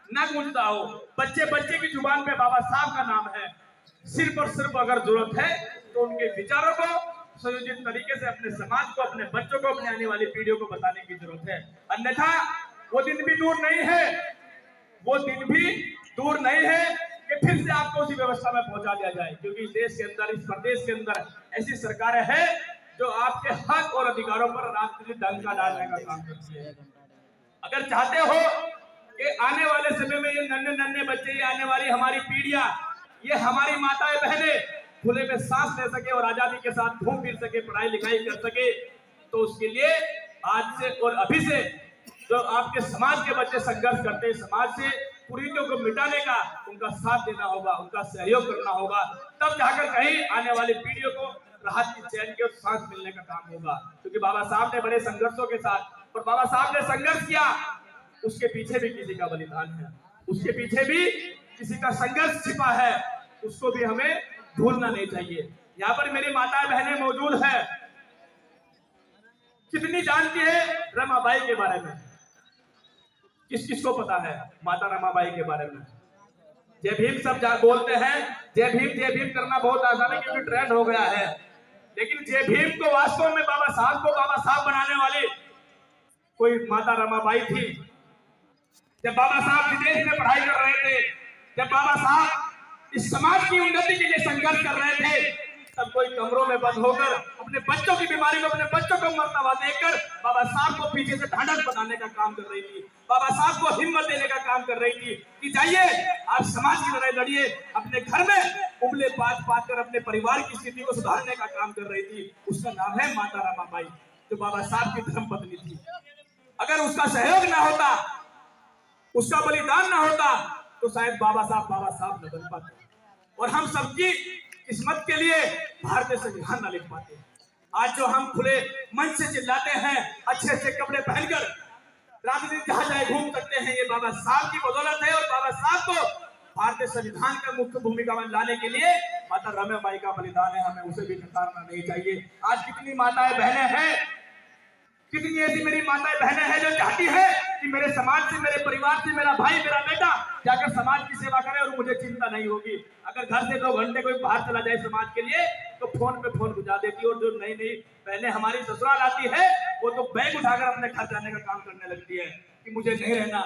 न गूंजता हो। बच्चे बच्चे की जुबान पे बाबा साहब का नाम है। सिर्फ और सिर्फ अगर जरूरत है तो उनके विचारों को सुयोजित तरीके से अपने समाज को, अपने बच्चों को, अपने आने वाली पीढ़ियों को बताने की जरूरत है। अन्यथा वो दिन भी दूर नहीं है, वो दिन भी दूर नहीं है कि फिर से आपको उसी व्यवस्था में पहुंचा दिया जाए। क्योंकि इस देश के अंदर, इस प्रदेश के अंदर ऐसी सरकारें हैं जो आपके हक और अधिकारों पर राजनीतिक डंका डालने का काम करती है। अगर चाहते हो कि आने वाले समय में ये नन्हे नन्हे बच्चे, ये आने वाली हमारी पीढ़ियां, ये हमारी माताएं बहनें खुले में सांस ले सके और आजादी के साथ घूम फिर सके, पढ़ाई लिखाई कर सके, तो उसके लिए आज से और अभी से जो आपके समाज के बच्चे संघर्ष करते हैं, समाज से कुरीतियों को मिटाने का उनका साथ देना होगा, उनका सहयोग करना होगा। तब जाकर कहीं आने वाली पीढ़ियों को राहत की, चैन की और सांस मिलने का काम होगा। क्योंकि बाबा साहब ने बड़े संघर्षों के साथ, और बाबा साहब ने संघर्ष किया, उसके पीछे भी किसी का बलिदान है, उसके पीछे भी किसी का संघर्ष छिपा है, उसको भी हमें भूलना नहीं चाहिए। यहाँ पर मेरी माताएं बहनें मौजूद है, कितनी जानती है रमाबाई के बारे में? किस किस को पता है माता रमाबाई के बारे में? जय भीम सब बोलते हैं, जय भीम करना बहुत आसान है क्योंकि ट्रेंड हो गया है। लेकिन जय भीम को वास्तव में बाबा साहब बनाने वाली कोई माता रमाबाई थी। जब बाबा साहब विदेश में पढ़ाई कर रहे थे, जब बाबा साहब इस समाज की उन्नति के लिए संघर्ष कर रहे थे, तब कोई कमरों में बंद होकर अपने बच्चों की बीमारी को, अपने बच्चों को मरता हुआ देखकर बाबा साहब को पीछे से ढांढस बनाने का काम कर रही थी, बाबा साहब को हिम्मत देने का काम कर रही थी कि जाइए आप समाज की लड़ाई लड़िए। अपने घर में उबले पात कर अपने परिवार की स्थिति को सुधारने का काम कर रही थी। उसका नाम है माता रमाबाई, जो बाबा साहब की धर्मपत्नी थी। अगर उसका सहयोग ना होता, उसका बलिदान ना होता, तो शायद बाबा साहब न बन पाते और हम सबकी किस्मत के लिए भारतीय संविधान न लिख पाते। आज जो हम खुले मन से चिल्लाते हैं, अच्छे अच्छे कपड़े पहनकर राजनीति जहां जाए घूम सकते हैं, ये बाबा साहब की बदौलत है। और बाबा साहब को भारतीय संविधान का मुख्य भूमिका में लाने के लिए माता रमाबाई का बलिदान है, हमें उसे भी नकारना नहीं चाहिए। आज कितनी माताएं बहनें हैं, कितनी ऐसी मेरी माताएं बहनें हैं जो चाहती है कि मेरे समाज से, मेरे परिवार से मेरा भाई, मेरा बेटा जाकर समाज की सेवा करे और मुझे चिंता नहीं होगी। अगर घर से 2 घंटे कोई बाहर चला जाए समाज के लिए तो फोन पे फोन बुझा देती है। और जो नई नई बहनें हमारी ससुराल आती है, वो तो बैग उठाकर अपने घर जाने का काम करने लगती है कि मुझे नहीं रहना।